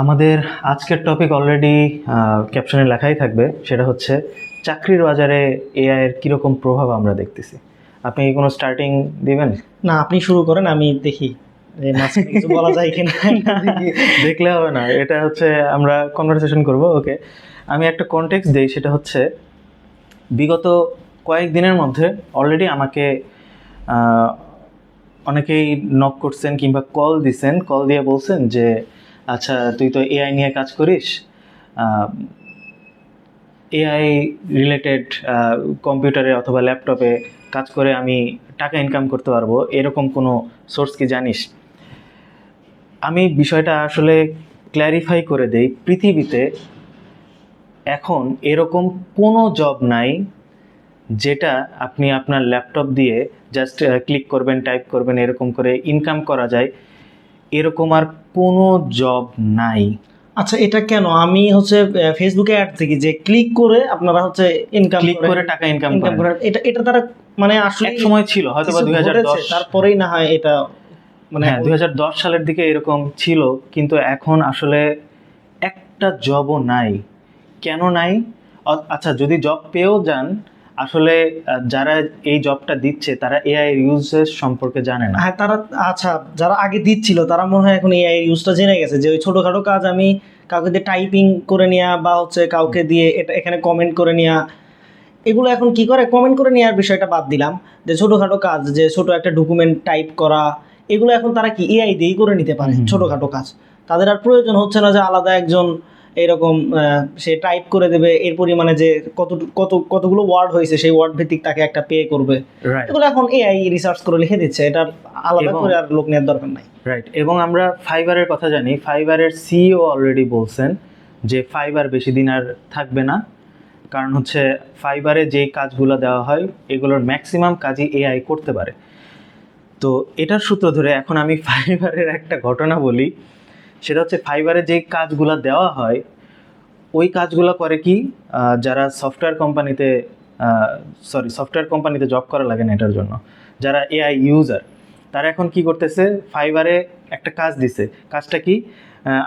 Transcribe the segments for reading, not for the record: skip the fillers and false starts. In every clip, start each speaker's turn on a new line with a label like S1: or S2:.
S1: আমাদের আজকের topic already ক্যাপশনে লেখাই থাকবে, সেটা হচ্ছে চাকরির বাজারে এআই এর কীরকম প্রভাব আমরা দেখতেছি। আপনি কি কোনো স্টার্টিং দিবেন?
S2: না, আপনি শুরু করেন, আমি দেখি যে মাঝখানে কিছু বলা যায় কিনা।
S1: দেখলে হবে না, এটা হচ্ছে আমরা কনভারসেশন করব। ওকে, আমি একটা কনটেক্সট দিই, সেটা হচ্ছে বিগত কয়েকদিনের মধ্যে অলরেডি আমাকে অনেকেই নক করছেন কিংবা কল দিছেন, কল দিয়ে বলছেন যে আচ্ছা তুই তো এআই নিয়ে কাজ করিস, এআই রিলেটেড কম্পিউটারে অথবা ল্যাপটপে কাজ করে আমি টাকা ইনকাম করতে পারবো, এরকম কোনো সোর্স কি জানিস? আমি বিষয়টা আসলে ক্ল্যারিফাই করে দেই, পৃথিবীতে এখন এরকম কোনো জব নাই যেটা আপনি আপনার ল্যাপটপ দিয়ে জাস্ট ক্লিক করবেন, টাইপ করবেন, এরকম করে ইনকাম করা যায়, এরকম আর কোনো জব নাই।
S2: আচ্ছা, এটা কেন? আমি হচ্ছে ফেসবুকে অ্যাড দেখি যে ক্লিক করে আপনারা হচ্ছে ইনকাম
S1: ক্লিক করে টাকা ইনকাম করেন।
S2: এটা তারা মানে আসলে
S1: এক সময় ছিল হয়তো বা 2010,
S2: তারপরেই না হয় এটা মানে
S1: 2010 সালের দিকে এরকম ছিল, কিন্তু এখন আসলে একটা জবও নাই। কেন নাই? আচ্ছা, যদি জব পেয়েও যান, আসলে যারা এই জবটা দিচ্ছে তারা এআই ইউজেস সম্পর্কে জানে না।
S2: হ্যাঁ, তারা আচ্ছা যারা আগে দিচ্ছিল তারা মনে হয় এখন এআই ইউজটা জেনে গেছে, যে ওই ছোটোখাটো কাজ আমি কাউকে দিয়ে টাইপিং করে নেওয়া বা হচ্ছে কাউকে দিয়ে এটা এখানে কমেন্ট করে নেওয়া, এগুলো এখন কি করে, কমেন্ট করে নেওয়ার বিষয়টা বাদ দিলাম, যে ছোটোখাটো কাজ, যে ছোটো একটা ডকুমেন্ট টাইপ করা, এগুলো এখন তারা কি এআই দিয়েই করে নিতে পারে। ছোটোখাটো কাজ তাদের আর প্রয়োজন হচ্ছে না যে আলাদা একজন এরকম সে টাইপ করে দেবে, এর পরিমাণে যে কতগুলো ওয়ার্ড হয়েছে সেই ওয়ার্ড ভিত্তিক তাকে একটা পে করবে। এগুলো এখন এআই রিসার্চ করে লিখে দিচ্ছে, এটা আলাদা করে আর লোক নেওয়ার দরকার নাই।
S1: রাইট। এবং আমরা ফাইবারের কথা জানি, ফাইবারের সিইও অলরেডি বলছেন যে ফাইবার বেশি দিন আর থাকবে না, কারণ হচ্ছে ফাইবারে যেই কাজগুলো দেওয়া হয় এগুলোর ম্যাক্সিমাম কাজই এআই করতে পারে। তো এটার সূত্র ধরে এখন আমি ফাইবারের একটা ঘটনা বলি, সেটা হচ্ছে ফাইবারে যেই কাজগুলো দেওয়া হয় ওই কাজগুলো করে কি, যারা সফটওয়্যার কোম্পানিতে জব করা লাগে না এটার জন্য, যারা এআই ইউজার, তারা এখন কি করতেছে, ফাইবারে একটা কাজ দিছে। কাজটা কি,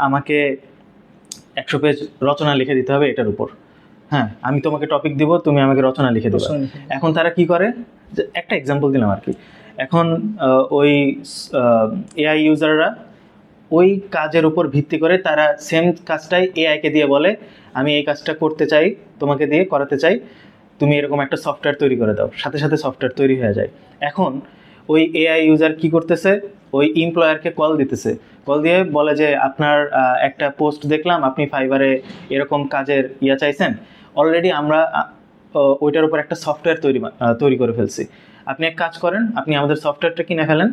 S1: আমাকে 100 পেজ রচনা লিখে দিতে হবে এটার উপর। হ্যাঁ, আমি তোমাকে টপিক দিব, তুমি আমাকে রচনা লিখে দেবে। এখন তারা কি করে, একটা এক্সাম্পল দিলাম আর কি, এখন ওই এআই ইউজাররা ওই কাজের উপর ভিত্তি করে তারা সেম কাজটাই এআইকে দিয়ে বলে আমি এই কাজটা করতে চাই, তোমাকে দিয়ে করাতে চাই, তুমি এরকম একটা সফটওয়্যার তৈরি করে দাও, সাথে সাথে সফটওয়্যার তৈরি হয়ে যায়। এখন ওই এআই ইউজার কি করতেছে, ওই এমপ্লয়ারকে কল দিতেছে, কল দিয়ে বলে যে আপনার একটা পোস্ট দেখলাম, আপনি ফাইবারে এরকম কাজের চাইছেন, অলরেডি আমরা ওইটার উপর একটা সফটওয়্যার তৈরি করে ফেলছি, আপনি এক কাজ করেন, আপনি আমাদের সফটওয়্যারটা কিনে ফেলেন,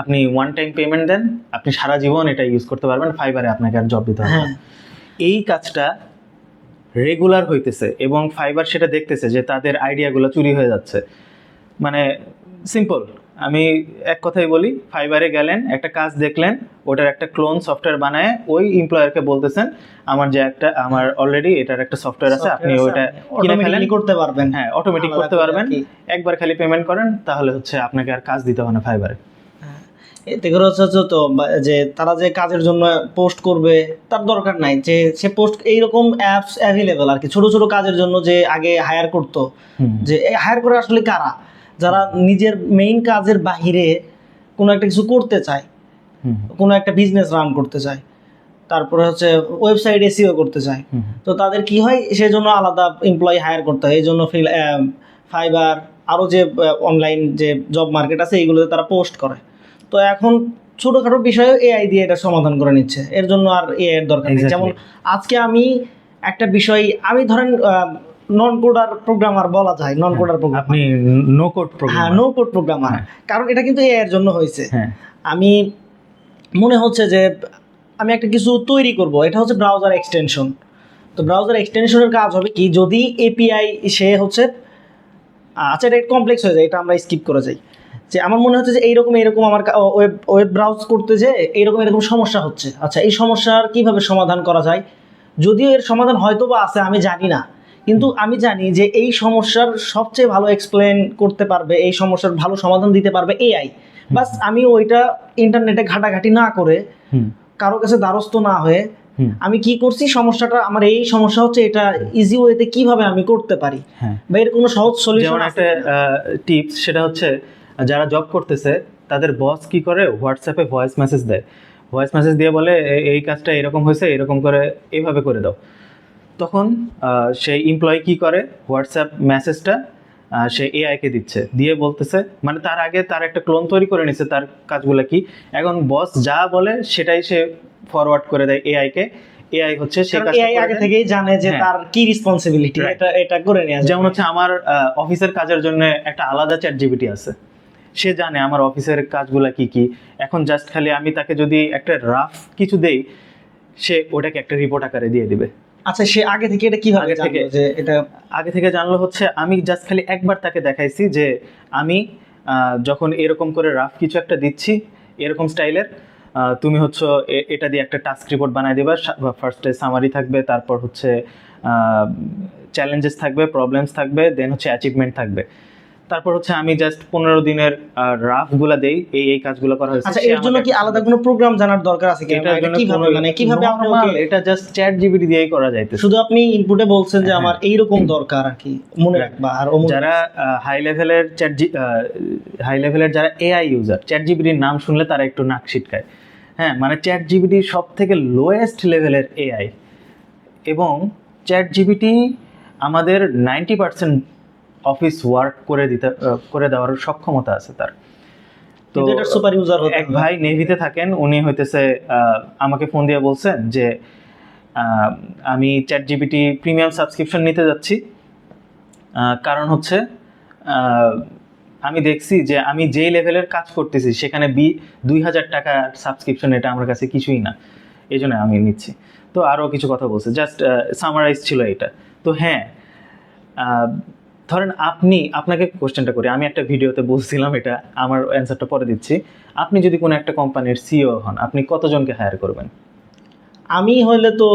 S1: আপনি ওয়ান টাইম পেমেন্ট দেন, আপনি সারা জীবন এটা ইউজ করতে পারবেন, ফাইবারে আপনাকে আর জব দিতে হবে না। এই কাজটা রেগুলার হইতেছে এবং ফাইবার সেটা দেখতেছে যে তাদের আইডিয়াগুলো চুরি হয়ে যাচ্ছে। মানে সিম্পল, আমি এক কথাই বলি, ফাইবারে গেলেন, একটা কাজ দেখলেন, ওটার একটা ক্লোন সফটওয়্যার বানায় ওই এমপ্লয়ারকে বলতেছেন আমার অলরেডি এটার একটা সফটওয়্যার আছে, আপনি ওইটা কিনে ফেলেন,
S2: করতে পারবেন।
S1: হ্যাঁ, অটোমেটিক করতে পারবেন, একবার খালি পেমেন্ট করেন, তাহলে হচ্ছে আপনাকে আর কাজ দিতে হবে না ফাইবারে।
S2: এতে করে হচ্ছে তো যে তারা যে কাজের জন্য পোস্ট করবে তার দরকার নাই, যে সে পোস্ট এইরকম অ্যাপস অ্যাভেলেবল আর কি, ছোট ছোট কাজের জন্য যে আগে হায়ার করতো, যে হায়ার করে আসলে কারা, যারা নিজের মেইন কাজের বাহিরে কোনো একটা কিছু করতে চায়, কোনো একটা বিজনেস রান করতে চায়, তারপরে হচ্ছে ওয়েবসাইট এসইও করতে চায়, তো তাদের কি হয়, সেজন্য আলাদা এমপ্লয়ি হায়ার করতে হয়। এই জন্য ফাইবার আরও যে অনলাইন যে জব মার্কেট আছে এইগুলোতে তারা পোস্ট করে। তো এখন ছোটোখাটো বিষয়ে এআই দিয়ে এটা সমাধান করে নিচ্ছে, এর জন্য আর এআই এর দরকার নেই। যেমন আজকে আমি একটা বিষয়, আমি ধরেন নন কোডার প্রোগ্রামার বলা যায়, নন কোডার প্রোগ্রামার,
S1: আপনি নো কোড প্রোগ্রামার।
S2: হ্যাঁ, নো কোড প্রোগ্রামার, কারণ এটা কিন্তু এআই এর জন্য হয়েছে। আমি মনে হচ্ছে যে আমি একটা কিছু তৈরি করব, এটা হচ্ছে ব্রাউজার এক্সটেনশন। তো ব্রাউজার এক্সটেনশনের কাজ হবে কি, যদি এপিআই সে হচ্ছে, আচ্ছা এটা কমপ্লেক্স হয়ে যায়, এটা আমরা স্কিপ করে যাই, যে আমার মনে হচ্ছে যে এইরকম আমার ওয়েব ব্রাউজ করতে যে এরকম সমস্যা হচ্ছে। আচ্ছা, এই সমস্যার কিভাবে সমাধান করা যায়, যদিও এর সমাধান হয়তো বা আছে, আমি জানি না, কিন্তু আমি জানি যে এই সমস্যার সবচেয়ে ভালো এক্সপ্লেন করতে পারবে, এই সমস্যার ভালো সমাধান দিতে পারবে এআই। বাস আমি ওইটা ইন্টারনেটে ঘাটাঘাটি না করে কারো কাছে দ্বারস্থ না হয়ে আমি কি করছি, সমস্যাটা আমার এই সমস্যা হচ্ছে, এটা ইজি ওয়েতে কিভাবে আমি করতে পারি,
S1: হ্যাঁ,
S2: বা এর কোনো সহজ সলিউশন
S1: যেমন
S2: আছে
S1: একটা টিপস, সেটা হচ্ছে যারা জব করতেছে তাদের বস কি করে, হোয়াটসঅ্যাপে ভয়েস মেসেজ দেয়, ভয়েস মেসেজ দিয়ে বলে এই কাজটা এরকম হয়েছে, এরকম করে এইভাবে করে দাও। তখন সেই এমপ্লয়ি কি করে, হোয়াটসঅ্যাপ মেসেজটা সে এআইকে দিচ্ছে, দিয়ে বলতেছে, মানে তার আগে তার একটা ক্লোন তৈরি করে নিছে তার কাজগুলো কি, এখন বস যা বলে সেটাই সে ফরওয়ার্ড করে দেয় এআইকে। এআই হচ্ছে সেই কাজটা
S2: এআই আগে থেকেই জানে যে
S1: হ্যাঁ।
S2: তার কি রেসপন্সিবিলিটি,
S1: Right.
S2: এটা এটা করে নেওয়া যায়।
S1: যেমন হচ্ছে আমার অফিসের কাজের জন্য একটা আলাদা চ্যাট জিপিটি আছে, সে জানে আমার অফিসের কাজগুলা কি কি। এখন জাস্ট খালি আমি তাকে যদি একটা রাফ কিছু দেই, সে ওটাকে একটা রিপোর্ট আকারে দিয়ে দিবে।
S2: আচ্ছা, সে আগে থেকে এটা কিভাবে
S1: আগে
S2: জানলো
S1: থেকে-
S2: যে এটা?
S1: আগে থেকে জানলো হচ্ছে, আমি জাস্ট খালি একবার তাকে দেখাইছি যে আমি যখন এরকম করে রাফ কিছু একটা দিচ্ছি এরকম স্টাইলের, তুমি হচ্ছে এটা দিয়ে একটা টাস্ক রিপোর্ট বানায় দেবা। ফার্স্টে সামারি থাকবে, তারপর হচ্ছে চ্যালেঞ্জেস থাকবে, প্রবলেমস থাকবে, দেন হচ্ছে অ্যাচিভমেন্ট থাকবে। তারপর হচ্ছে আমি জাস্ট 15 দিনের রাফগুলা দেই, এই কাজগুলো করা হয়েছে।
S2: আচ্ছা,
S1: সে
S2: এর জন্য
S1: আমাকে
S2: কি আলাদা কোনো প্রোগ্রাম জানার দরকার আছে কি?
S1: এটার জন্য
S2: কিভাবে,
S1: কোনো-
S2: মানে কিভাবে আপনি
S1: normal,
S2: ওকে,
S1: এটা জাস্ট চ্যাট জিপিটি দিয়েই করা যাইতেছে।
S2: শুধু আপনি ইনপুটে বলছেন যে
S1: হ্যাঁ।
S2: আমার এইরকম দরকার আর কি, মনে রাখবা। আর অমুক
S1: যারা হাই লেভেলের হাই লেভেলের যারা এআই ইউজার, চ্যাট জিপিটির নাম শুনলে তারা একটু নাক ছিটকায়। হ্যাঁ, মানে চ্যাট জিপিটি সব থেকে লোয়েস্ট লেভেলের এআই, এবং চ্যাট জিপিটি আমাদের 90% অফিস ওয়ার্ক করে দেওয়ার সক্ষমতা আছে তার। তো
S2: কিন্তু এটা সুপার ইউজার হতে
S1: এক
S2: হবে।
S1: ভাই নেভিতে থাকেন, উনি হইতেছে আমাকে ফোন দিয়ে বলছেন যে আমি চ্যাট জিপিটি প্রিমিয়াম সাবস্ক্রিপশন নিতে যাচ্ছি, কারণ হচ্ছে আমি দেখছি যে আমি যে লেভেলের কাজ করতেছি সেখানে 2000 টাকার সাবস্ক্রিপশন, এটা আমার কাছে কিছুই না, এই জন্য আমি নিচ্ছি। তো আরও কিছু কথা বলছে, জাস্ট সামারাইজ ছিল এটা। তো হ্যাঁ, ধরেন আপনাকে কোশ্চেনটা করি, আমি একটা ভিডিওতে বলছিলাম, এটা আমার অ্যান্সারটা পরে দিচ্ছি। আপনি যদি কোনো একটা কোম্পানির সিইও হন, আপনি কতজনকে হায়ার করবেন?
S2: আমি হইলে তো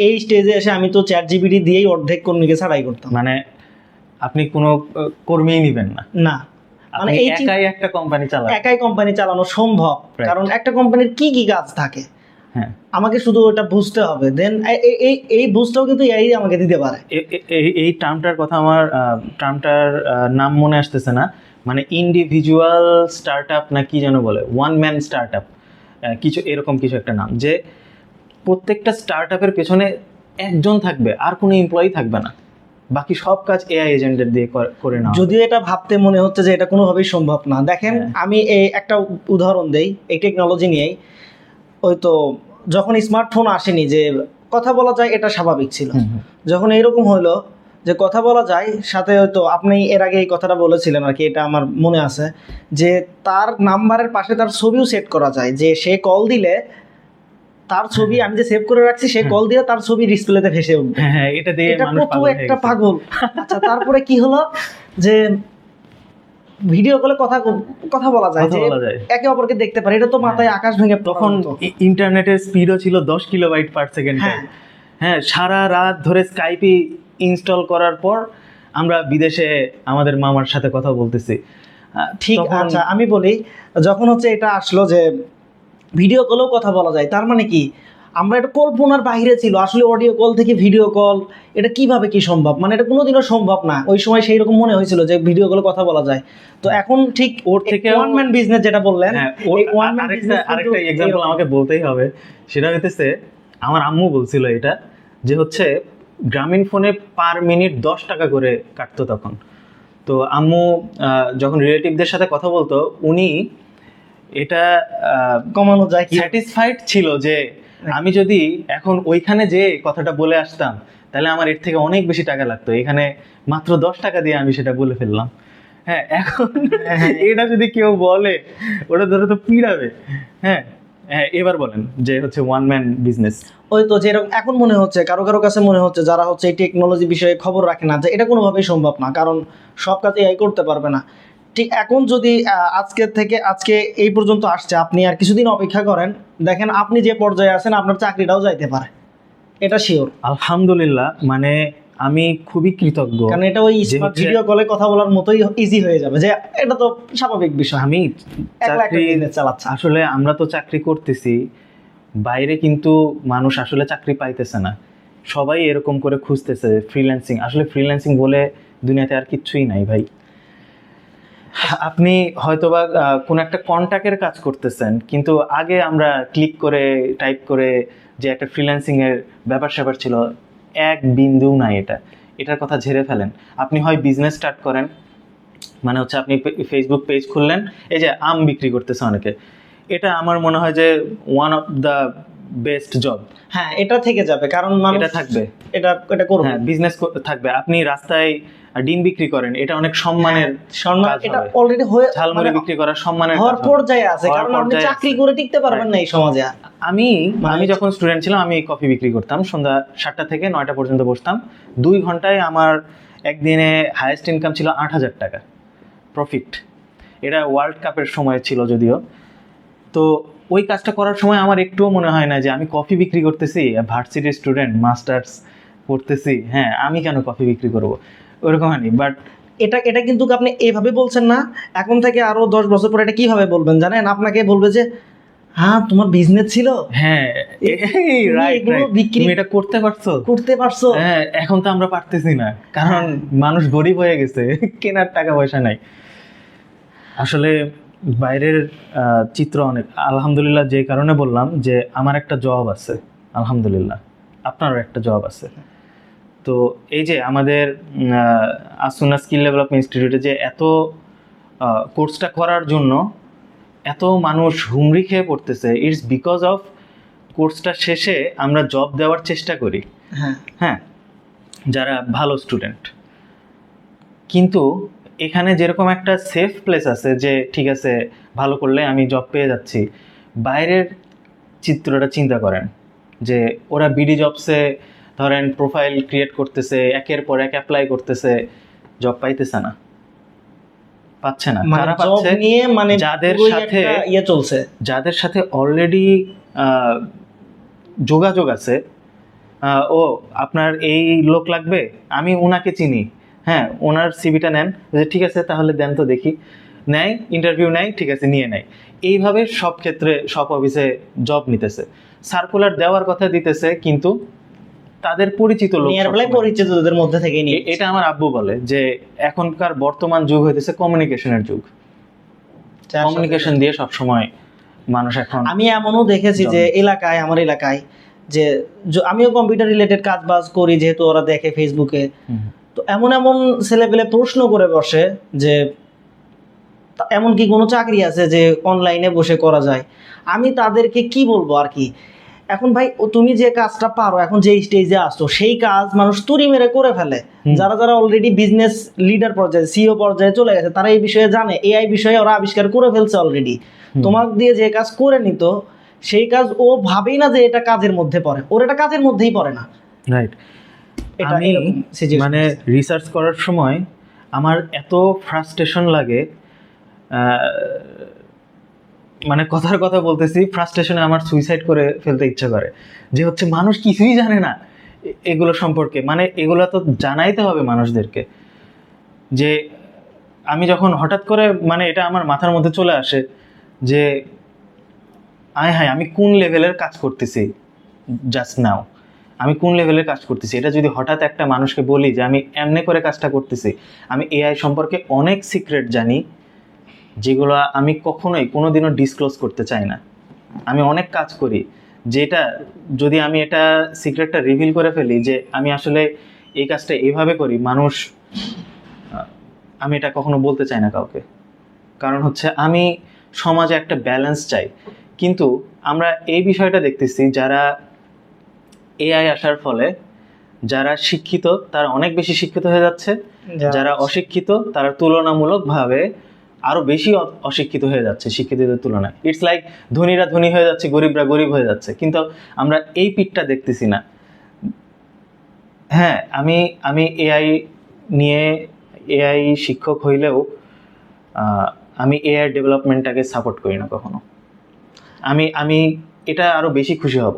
S2: এই স্টেজে এসে আমি তো চ্যাট জিপিটি দিয়েই অর্ধেক কর্মীকে ছাড়াই করতাম।
S1: মানে আপনি কোনো কর্মীই নেবেন না,
S2: না, মানে
S1: আপনি
S2: এই
S1: একাই একটা কোম্পানি চালাবেন।
S2: একাই কোম্পানি চালানো সম্ভব,
S1: Right.
S2: কারণ একটা কোম্পানির কি কি কাজ থাকে
S1: হ্যাঁ,
S2: আমাকে শুধু ওটা বুঝতে হবে, দেন এই বুঝটাও কিন্তু এই আমাকে দিতে পারে।
S1: এই টার্মটার কথা আমার টার্মটার নাম মনে আসতেছে না, মানে ইন্ডিভিজুয়াল স্টার্টআপ না কি যেন বলে, ওয়ান ম্যান স্টার্টআপ, কিছু এরকম কিছু একটা নাম, যে প্রত্যেকটা স্টার্টআপের পেছনে একজন থাকবে, আর কোনো এমপ্লয়ি থাকবে না, বাকি সব কাজ এআই এজেন্টের দিয়ে করে নেওয়া।
S2: যদিও এটা ভাবতে মনে হচ্ছে যে এটা কোনোভাবেই সম্ভব না। দেখেন,
S1: হ্যাঁ।
S2: আমি একটা উদাহরণ দেই এই টেকনোলজি নিয়েই। ওই তো যখন স্মার্টফোন আসেনি, যে কথা বলা যায় এটা স্বাভাবিক ছিল। যখন এইরকম হলো যে কথা বলা যায়, সাথে হয়তো আপনি এর আগে এই কথাটা বলেছিলেন আর কি, এটা আমার মনে আছে, যে তার নাম্বারের পাশে তার ছবিও সেট করা যায়, যে সে কল দিলে তার ছবি আমি যে সেভ করে রাখছি, সে কল দিয়ে তার ছবি ডিসপ্লেতে ভেসে উঠবে।
S1: হ্যাঁ, এটা দিয়ে
S2: এটা
S1: মানুষ
S2: কত
S1: পাগল হয়ে
S2: একটা
S1: গেছে।
S2: পাগল। আচ্ছা, তারপরে কি হলো যে ভিডিও কলে কথা বলা যায়,
S1: কথা
S2: যে
S1: বলা যায়।
S2: একে অপরকে দেখতে পারে, এটা তো মাথায় আকাশ ভেঙে
S1: তখন ইন্টারনেটের স্পিডও ছিল 10 কিলোবাইট পার সেকেন্ড।
S2: হ্যাঁ।
S1: হ্যাঁ, সারা রাত ধরে স্কাইপি ইনস্টল করার পর আমরা বিদেশে আমাদের মামার সাথে কথা বলতেছি।
S2: ঠিক।
S1: তখন-
S2: আচ্ছা, আমি বলি, যখন হচ্ছে এটা আসলো যে ভিডিও কলেও কথা বলা যায়, তার মানে কি আমরা এটা কল্পনার বাইরে ছিল। আসলে অডিও কল থেকে ভিডিও কল, এটা কিভাবে কি সম্ভব, মানে এটা কোনোদিনও সম্ভব না। ওই সময় সেই রকম মনে হয়েছিল যে ভিডিও কলে কথা বলা যায়। তো এখন ঠিক
S1: ওর থেকেও-
S2: ওয়ান ম্যান বিজনেস যেটা বললেন,
S1: হ্যাঁ,
S2: এই one man business
S1: আরেকটা
S2: কিন্তু
S1: এক্সাম্পল
S2: এরকম।
S1: আমাকে বলতেই হবে, সেটা হইতেছে আমার আম্মু বলছিল এটা, যে হচ্ছে গ্রামীণ ফোনে পার মিনিট 10 টাকা করে কাটতো তখন। তো আম্মু যখন রিলেটিভদের সাথে কথা বলতো, উনি এটা
S2: কমানো যায় কি?
S1: স্যাটিসফাইড ছিল যে আমি যদি এখন ওইখানে যে কথাটা বলে আসতাম, তাহলে আমার এর থেকে অনেক বেশি টাকা লাগতো, এখানে মাত্র 10 টাকা দিয়ে আমি সেটা বলে ফেললাম। হ্যাঁ, এখন এটা যদি কেউ বলে, ওটা ধরে তো পিড়াবে। হ্যাঁ হ্যাঁ, এবার বলেন যে হচ্ছে ওয়ান ম্যান বিজনেস।
S2: ওই তো যেরকম এখন মনে হচ্ছে, কারো কারো কাছে মনে হচ্ছে যারা হচ্ছে এই টেকনোলজি বিষয়ে খবর রাখে না, যে এটা কোনোভাবেই সম্ভব না, কারণ সব কাজ এআই করতে পারবে না। ঠিক এখন যদি আজকে এই পর্যন্ত আসছে, আপনি আর কিছুদিন অপেক্ষা করেন, দেখেন আপনি যে পর্যায়ে আছেন আপনার চাকরিটাও যাইতে পারে, এটা শিওর।
S1: আলহামদুলিল্লাহ, মানে আমি খুবই কৃতজ্ঞ।
S2: কারণ এটা ওই স্মার্ট
S1: হচ্ছে-
S2: ভিডিও কলে কথা বলার মতোই ইজি হয়ে যাবে, যে এটা তো স্বাভাবিক বিষয়।
S1: আমি
S2: একলা একটা
S1: চাকরি
S2: business চালাচ্ছে।
S1: আসলে আমরা তো চাকরি করতেছি বাইরে কিন্তু মানুষ আসলে চাকরি পাইতেছে না, সবাই এরকম করে খুঁজতেছে ফ্রিল্যান্সিং। আসলে ফ্রিল্যান্সিং বলে দুনিয়াতে আর কিচ্ছুই নাই ভাই। আপনি হয়তোবা কোনো একটা কন্ট্যাক্টের কাজ করতেছেন, কিন্তু আগে আমরা ক্লিক করে টাইপ করে যে একটা ফ্রিল্যান্সিং এর ব্যাপার স্যাপার ছিল, এক বিন্দু নাই। এটার কথা ঝেড়ে ফেলেন। আপনি হয় বিজনেস স্টার্ট করেন, মানে হচ্ছে আপনি ফেসবুক পেজ খুললেন, এই যে আম বিক্রি করতেছে অনেকে, এটা আমার মনে হয় যে one of the best job.
S2: হ্যাঁ, এটা থেকে যাবে, কারণ মানুষ
S1: এটা থাকবে,
S2: এটা এটা করবে।
S1: হ্যাঁ, বিজনেস থাকবে। আপনি রাস্তায় ডিম বিক্রি করেন, এটা অনেক সম্মানের
S2: সম্মান,
S1: কাজ
S2: এটা
S1: হবে।
S2: অলরেডি হয়ে
S1: ঝালমুড়ি বিক্রি করা সম্মানের
S2: হওয়ার
S1: কাজ হবে।
S2: পর্যায়ে আছে,
S1: হওয়ার
S2: কারণ আপনি
S1: পর্যায়ে
S2: চাকরি
S1: আছে।
S2: করে টিকতে পারবেন না এই সমাজে।
S1: আমি যখন স্টুডেন্ট ছিলাম, আমি কফি বিক্রি করতাম, সন্ধ্যা 7টা থেকে 9টা পর্যন্ত বসতাম। 2 ঘন্টায় আমার একদিনে হাইয়েস্ট ইনকাম ছিল 8,000 টাকা প্রফিট। এটা ওয়ার্ল্ড কাপের সময় ছিল যদিও। তো ওই কাজটা করার সময় আমার একটুও মনে হয় না যে আমি কফি বিক্রি করতেছি, ভার্সিটির স্টুডেন্ট, মাস্টার্স পড়তেছি, হ্যাঁ আমি কেন কফি বিক্রি করব, ওরকম হয়নি। বাট
S2: এটা কিন্তু আপনি এইভাবে বলছেন না, এখন থেকে আরো 10 বছর পরে এটা কিভাবে বলবেন জানেন? আপনাকে বলবে যে হ্যাঁ তোমার বিজনেস ছিল,
S1: হ্যাঁ রাইট, তুমি এটা করতে পারছো। হ্যাঁ, এখন তো আমরা পারতেছি না, কারণ মানুষ গরিব হয়ে গেছে, কেনার টাকা পয়সা নাই। আসলে বাইরের চিত্র অনেক। আলহামদুলিল্লাহ, যে কারণে বললাম যে আমার একটা জব আছে, আলহামদুলিল্লাহ আপনারও একটা জব আছে। তো এই যে আমাদের আসুনা স্কিল ডেভেলপমেন্ট ইনস্টিটিউটে যে এত কোর্সটা করার জন্য এত মানুষ হুমড়ি খেয়ে পড়তেছে, ইটস বিকজ অফ কোর্সটা শেষে আমরা জব দেওয়ার চেষ্টা করি, হ্যাঁ, যারা ভালো স্টুডেন্ট। কিন্তু এখানে যেরকম একটা সেফ প্লেস আছে যে ঠিক আছে ভালো করলে আমি জব পেয়ে যাচ্ছি, বাইরের চিত্রটা চিন্তা করেন যে ওরা বিডি জবসে ধরেন প্রোফাইল ক্রিয়েট করতেছে, একের পর এক অ্যাপ্লাই করতেছে, জব পাইতেছে না, পাচ্ছে না। কারা পাচ্ছে?
S2: নিয়ে মানে
S1: যাদের সাথে
S2: চলছে,
S1: যাদের সাথে অলরেডি যোগাযোগ আছে। ও আপনার এই লোক লাগবে, আমি ওনাকে চিনি, হ্যাঁ ওনার সিভিটা নেন, যে ঠিক আছে তাহলে দেন তো দেখি, নেয়, ইন্টারভিউ নেয়, ঠিক আছে নিয়ে নেয়। এইভাবে সব ক্ষেত্রে সব অফিসে জব নিতেছে, সার্কুলার দেওয়ার কথা দিতেছে, কিন্তু তাদের পরিচিত লোক,
S2: পরিচিতদের মধ্যে থেকে নিয়ে।
S1: এটা আমার আব্বু বলে যে এখনকার বর্তমান যুগ হইতেছে কমিউনিকেশনের যুগ, কমিউনিকেশন দিয়ে সব সময় মানুষ এখন।
S2: আমি এমনও দেখেছি যে এলাকায়, আমার এলাকায় যে আমিও কম্পিউটার রিলেটেড কাজ বাজ করি, যেহেতু ওরা দেখে ফেসবুকে, তো এমন এমন ছেলেপেলে প্রশ্ন করে বসে যে এমন কি কোনো চাকরি আছে যে অনলাইনে বসে করা যায়। আমি তাদেরকে কি বলবো আর কি, এখন ভাই তুমি যে কাজটা পারো, এখন যে স্টেজে আসছো, সেই কাজ মানুষ তুড়ি মেরে করে ফেলে। যারা যারা অলরেডি বিজনেস লিডার পর্যায়ে, সিও পর্যায়ে চলে গেছে, তারা এই বিষয়ে জানে, এআই বিষয়ে ওরা আবিষ্কার করে ফেলছে অলরেডি। তোমাকে দিয়ে যে কাজ করে নিত, সেই কাজ ও ভাবেই না যে এটা কাজের মধ্যে পড়ে, ওর এটা কাজের মধ্যেই পড়ে না।
S1: রাইট। আমি মানে রিসার্চ করার সময় আমার এত ফ্রাস্ট্রেশন লাগে, মানে কথার কথা বলতেছি, ফ্রাস্ট্রেশনে আমার সুইসাইড করে ফেলতে ইচ্ছা করে, যে হচ্ছে মানুষ কিছুই জানে না এগুলো সম্পর্কে। মানে এগুলো তো জানাইতে হবে মানুষদেরকে। যে আমি যখন হঠাৎ করে মানে এটা আমার মাথার মধ্যে চলে আসে যে হ্যাঁ আমি কোন লেভেলের কাজ করতেছি, জাস্ট নাও আমি কোন লেভেলের কাজ করতেছি, এটা যদি হঠাৎ একটা মানুষকে বলি যে আমি এমনি করে কাজটা করতেছি, আমি এআই সম্পর্কে অনেক সিক্রেট জানি যেগুলো আমি কখনোই কোনোদিনও ডিসক্লোজ করতে চাই না। আমি অনেক কাজ করি যেটা যদি আমি এটা সিক্রেটটা রিভিল করে ফেলি যে আমি আসলে এই কাজটা এইভাবে করি, মানুষ, আমি এটা কখনো বলতে চাই না কাউকে। কারণ হচ্ছে আমি সমাজে একটা ব্যালেন্স চাই। কিন্তু আমরা এই বিষয়টা দেখতেছি, যারা এআই আসার ফলে যারা শিক্ষিত তারা অনেক বেশি শিক্ষিত হয়ে যাচ্ছে, যারা অশিক্ষিত তারা তুলনামূলকভাবে আরো বেশি অশিক্ষিত হয়ে যাচ্ছে শিক্ষিতদের তুলনায়। ইটস লাইক ধনীরা ধনী হয়ে যাচ্ছে, গরিবরা গরিব হয়ে যাচ্ছে, কিন্তু আমরা এই পিকটা দেখতেছি না। হ্যাঁ, আমি এআই নিয়ে, এআই শিক্ষক হইলেও আমি এআই ডেভেলপমেন্টটাকে সাপোর্ট করি না কখনো। আমি এটা আরো বেশি খুশি হব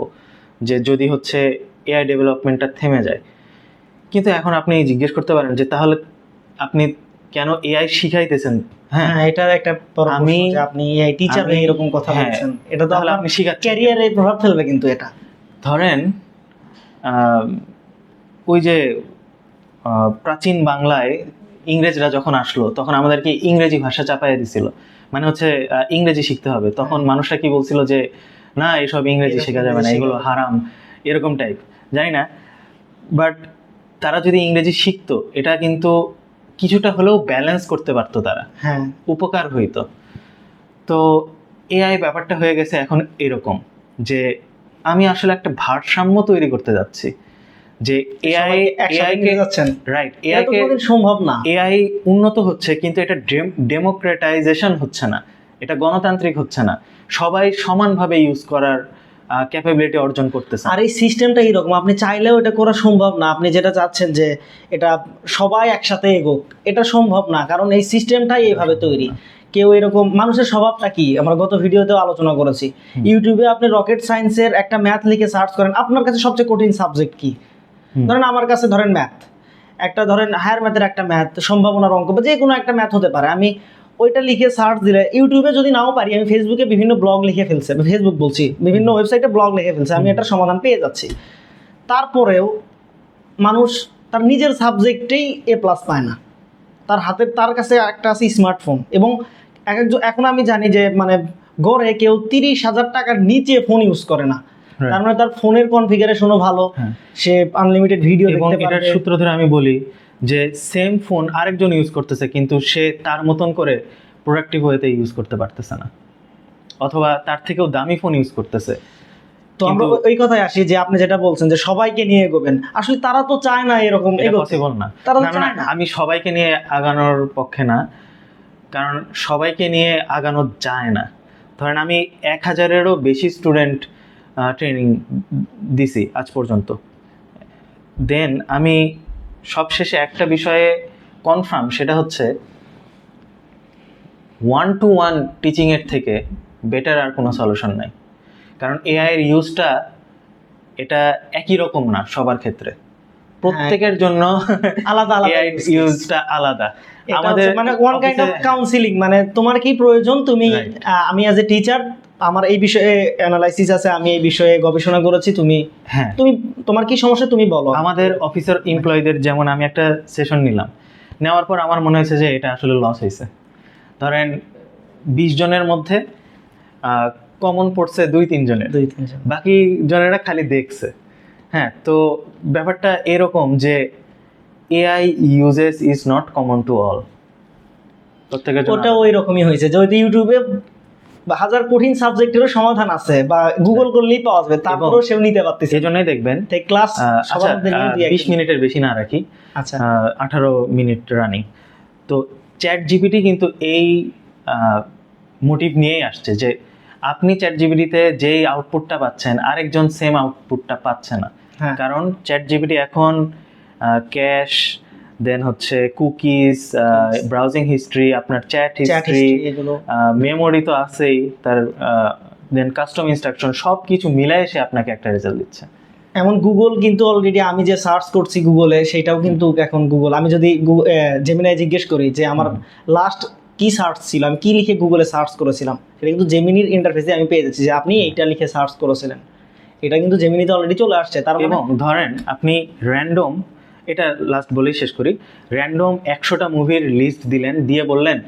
S1: যে যদি হচ্ছে এআই ডেভেলপমেন্টটা থেমে যায়। কিন্তু এখন আপনি জিজ্ঞেস করতে পারেন যে তাহলে আপনি কেন এআই শিখাইতেছেন, হ্যাঁ
S2: হ্যাঁ, এটা একটা বড় প্রশ্ন যে আপনি এই টিচার হয়ে এরকম কথা
S1: হ্যাঁ,
S2: বলছেন, এটা তো
S1: তাহলে
S2: আপনার
S1: আপনি শিখাচ্ছেন
S2: ক্যারিয়ারে প্রভাব ফেলবে কিন্তু এটা।
S1: ধরেন ওই যে প্রাচীন বাংলায় ইংরেজরা যখন আসলো তখন আমাদেরকে ইংরেজি ভাষা চাপাইয়া দিছিল, মানে হচ্ছে ইংরেজি শিখতে হবে। তখন মানুষরা কি বলছিল যে না এসব ইংরেজি শেখা যাবে না, এগুলো হারাম, এরকম টাইপ, জানি না। বাট তারা যদি ইংরেজি শিখতো এটা কিন্তু কিছুটা হলেও ব্যালেন্স করতে পারতো, তারা
S2: হ্যাঁ,
S1: উপকার হইতো। তো এআই ব্যাপারটা হয়ে গেছে এখন এরকম যে আমি আসলে একটা ভারসাম্য তৈরি করতে যাচ্ছি, যে এআই
S2: একসাথে যাচ্ছেন,
S1: রাইট,
S2: এটা তো কোনোদিন সম্ভব না।
S1: এআই উন্নত হচ্ছে কিন্তু এটা ডেমোক্রেটাইজেশন হচ্ছে না, এটা গণতান্ত্রিক হচ্ছে না, সবাই সমানভাবে ইউজ করার ক্যাপাবিলিটি অর্জন করতেছে।
S2: আর এই সিস্টেমটা এরকম, আপনি চাইলেও এটা করা সম্ভব না। আপনি যেটা চাচ্ছেন যে এটা সবাই একসাথে এগোক, এটা সম্ভব না, কারণ এই সিস্টেমটাই এইভাবে তৈরি। কেউ এরকম, মানুষের স্বভাবটা কি আমরা গত ভিডিওতেও আলোচনা করেছি। ইউটিউবে আপনি রকেট সায়েন্সের একটা ম্যাথ লিখে সার্চ করেন, আপনার কাছে সবচেয়ে কঠিন সাবজেক্ট কি? ধরেন আমার কাছে ধরেন ম্যাথ, একটা ধরেন হায়ার ম্যাথের একটা ম্যাথ, সম্ভাবনার অঙ্ক বা যে কোনো একটা ম্যাথ হতে পারে, আমি ওইটা লিখে সার্চ দিলে ইউটিউবে যদি নাও পারি, আমি ফেসবুকে বিভিন্ন ব্লগ লিখে ফেলছে, ফেসবুক বলছি, বিভিন্ন ওয়েবসাইটে ব্লগ লিখে ফেলছে, আমি এটার সমাধান পেয়ে যাচ্ছি। তারপরেও মানুষ তার নিজের সাবজেক্টেই এ প্লাস পায় না। তার কাছে একটা আছে স্মার্টফোন, এবং এখন আমি জানি যে মানে গড়ে কেউ 30,000 টাকার নিচে ফোন ইউজ করে না। তার মানে তার ফোনের কনফিগারেশনও ভালো, সে আনলিমিটেড ভিডিও দেখতে পারে।
S1: এটার সূত্র ধরে আমি বলি যে সেম ফোন আরেকজন ইউজ করতেছে কিন্তু সে তার মতন করে প্রোডাক্টিভ ওয়েতে ইউজ করতে পারতেছে না, অথবা তার থেকেও দামি ফোন ইউজ করতেছে।
S2: তো আমরা ওই কথায় আসি যে আপনি যেটা বলছেন যে সবাইকে নিয়ে এগোবেন, আসলে তারা তো চায় না এরকম
S1: পসিবল না,
S2: তারা চায় না।
S1: আমি সবাইকে নিয়ে আগানোর পক্ষে না, কারণ সবাইকে নিয়ে আগানো যায় না। ধরেন আমি 1000-এরও বেশি স্টুডেন্ট ট্রেনিং দিছি আজ পর্যন্ত, দেন আমি সবশেষে একটা বিষয়ে কনফার্ম, সেটা হচ্ছে 1-to-1 টিচিংয়ের থেকে বেটার আর কোনো সলিউশন নাই। কারণ এআই এর ইউজটা এটা একই রকম না সবার ক্ষেত্রে, প্রত্যেকের জন্য
S2: আলাদা আলাদা
S1: এআই ইউজটা আলাদা।
S2: আমাদের মানে ওয়ান কাইন্ড অফ কাউন্সিলিং, মানে তোমার কি প্রয়োজন, তুমি আমি অ্যাজ এ টিচার আমার এই বিষয়ে অ্যানালাইসিস আছে, আমি এই বিষয়ে গবেষণা করেছি, তুমি তোমার কি সমস্যা তুমি বলো।
S1: আমাদের অফিসার এমপ্লয়ীদের যেমন আমি একটা সেশন নিলাম, নেওয়ার পর আমার মনে হয়েছে যে এটা আসলে লস হয়েছে। ধরেন 20 জনের মধ্যে কমন পড়ছে 2-3 জনের, বাকি জনেরা খালি দেখছে। হ্যাঁ, তো ব্যাপারটা এরকম যে AI uses is not common to all, প্রত্যেকের জন্য
S2: ওটা ওই রকমই হয়েছে যে ওই ইউটিউবে হাজার কঠিন সাবজেক্টেরও সমাধান আছে, বা গুগল করলেই পাওয়া যাবে, তারপরেও সেও নিতে পারতেছে।
S1: এই জন্যই দেখবেন
S2: ক্লাস
S1: 20 মিনিটের বেশি না রাখি,
S2: আচ্ছা
S1: 18 মিনিট রানিং। তো চ্যাট জিপিটি কিন্তু এই মোটিভ নিয়েই আসছে যে আপনি চ্যাট জিপিটিতে যেই আউটপুটটা পাচ্ছেন আরেকজন সেম আউটপুটটা পাচ্ছে না, কারণ চ্যাট জিপিটি এখন ক্যাশ, দেন হচ্ছে কুকিজ, ব্রাউজিং হিস্ট্রি, আপনার চ্যাট হিস্ট্রি, মেমোরি তো আছেই, তার দেন কাস্টম ইনস্ট্রাকশন, সব কিছু মিলাই এসে আপনাকে একটা রেজাল্ট দিচ্ছে।
S2: এমন গুগল কিন্তু অলরেডি আমি যে সার্চ করছি গুগলে, সেটাও কিন্তু এখন গুগল, আমি যদি জেমিনাই জিজ্ঞেস করি যে আমার লাস্ট কি সার্চ ছিল, আমি কি লিখে গুগলে সার্চ করেছিলাম, সেটা কিন্তু জেমিনির ইন্টারফেসে আমি পেয়ে যাচ্ছি যে আপনি এইটা লিখে সার্চ করেছিলেন, এটা কিন্তু জেমিনিতে অলরেডি চলে আসছে। তার
S1: এবং ধরেন আপনি র্যান্ডম, এটা লাস্ট বলেই শেষ করি, র্যান্ডম 100টা মুভির লিস্ট দিলেন, দিয়ে বললেন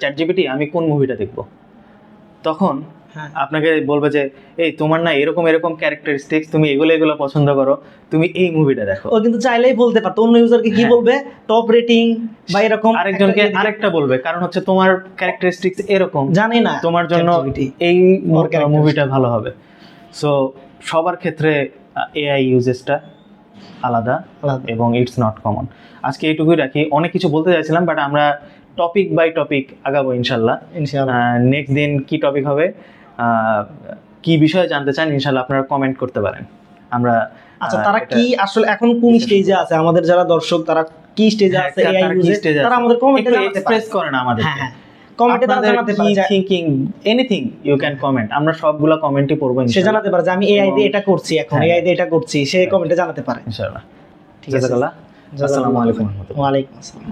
S1: চ্যাট জিপিটি আমি কোন মুভিটা দেখব, তখন আপনাকে বলবে যে এই তোমার না এরকম এরকম ক্যারেক্টারিস্টিক্স, তুমি এগুলো পছন্দ করো, তুমি এই মুভিটা দেখো।
S2: ও কিন্তু চাইলেই বলতে পারতো, অন্য ইউজারকে কি বলবে, টপ রেটিং বা এরকম,
S1: আরেকজনকে আরেকটা বলবে, কারণ হচ্ছে তোমার ক্যারেক্টারিস্টিক্স এরকম,
S2: জানি না
S1: তোমার জন্য এই মুভিটা ভালো হবে। সো সবার ক্ষেত্রে এআই ইউজেসটা আলাদা এবং ইটস নট কমন। আজকে এইটুকুই রাখি, অনেক কিছু বলতে চাইছিলাম, বাট আমরা টপিক বাই টপিক আগাবো ইনশাল্লাহ। নেক্সট দিন কি টপিক হবে, কি বিষয়ে জানতে চান, ইনশাল্লাহ আপনারা কমেন্ট করতে পারেন। আমরা
S2: আচ্ছা, তারা কি আসলে এখন কোন স্টেজে আছে, আমাদের যারা দর্শক তারা কি স্টেজে আছে এআই ইউজে, তারা আমাদের কমেন্টে
S1: এক্সপ্রেস করেন, আমাদের
S2: কমেন্টে তারা জানাতে পারে,
S1: thinking anything you can comment, আমরা সবগুলা কমেন্টই পড়বো।
S2: সে জানাতে পারে যে আমি এআই দিয়ে এটা করছি, এখন এআই দিয়ে এটা করছি, সে কমেন্টে জানাতে পারে
S1: ইনশাআল্লাহ। জাযাকাল্লাহ। আসসালামু আলাইকুম।
S2: ওয়া আলাইকুম আসসালাম।